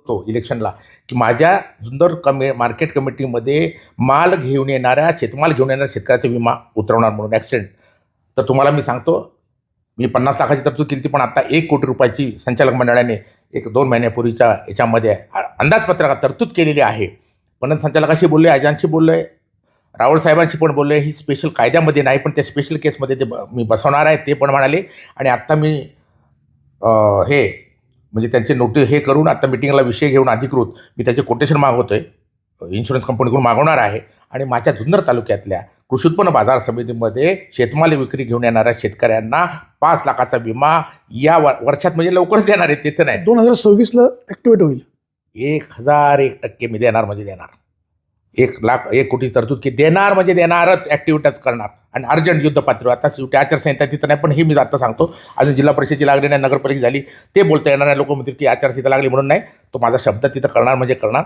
बघतो इलेक्शनला की माझ्या जुन्नर मार्केट कमिटीमध्ये माल घेऊन येणाऱ्या शेतमाल घेऊन येणाऱ्या शेतकऱ्याचा विमा उतरवणार म्हणून ॲक्सिडेंट. तर तुम्हाला मी सांगतो, मी 50 लाखाची तरतूद केली होती, पण आता 1 कोटी रुपयाची संचालक मंडळाने 1-2 महिन्यापूर्वीच्या याच्यामध्ये अंदाजपत्रकात तरतूद केलेली आहे. पणन संचालकाशी बोलले, अजांशी बोलले, रावळ साहेबांशी पण बोलले. ही स्पेशल कायद्यामध्ये नाही, पण त्या स्पेशल केसमध्ये ते मी बसवणार आहे ते पण म्हणाले. आणि आत्ता मी हे म्हणजे त्यांचे नोटीस हे करून आता मिटिंगला विषय घेऊन अधिकृत मी त्याचे कोटेशन मागवतोय, इन्शुरन्स कंपनीकडून मागवणार आहे. आणि माझ्या जुन्नर तालुक्यातल्या कृषी उत्पन्न बाजार समितीमध्ये शेतमाल विक्री घेऊन येणाऱ्या शेतकऱ्यांना 5 लाखाचा विमा या वर्षात म्हणजे लवकरच देणार आहे. तिथं नाही, 2026ला ऍक्टिव्हेट होईल. 1001% मी देणार म्हणजे देणार. 1 कोटी तरतूद की देणार म्हणजे देणारच, ॲक्टिव्हिटीच करणार. आणि अर्जंट युद्ध पातळीवर आता शेवटी आचारसंहिता तिथं नाही, पण हे मी आता सांगतो, अजून जिल्हा परिषदेची लागली नाही, नगरपालिका झाली, ते बोलता येणार नाही. लोक म्हणतील की आचारसंहिता लागली म्हणून नाही. तो माझा शब्द तिथं करणार म्हणजे करणार.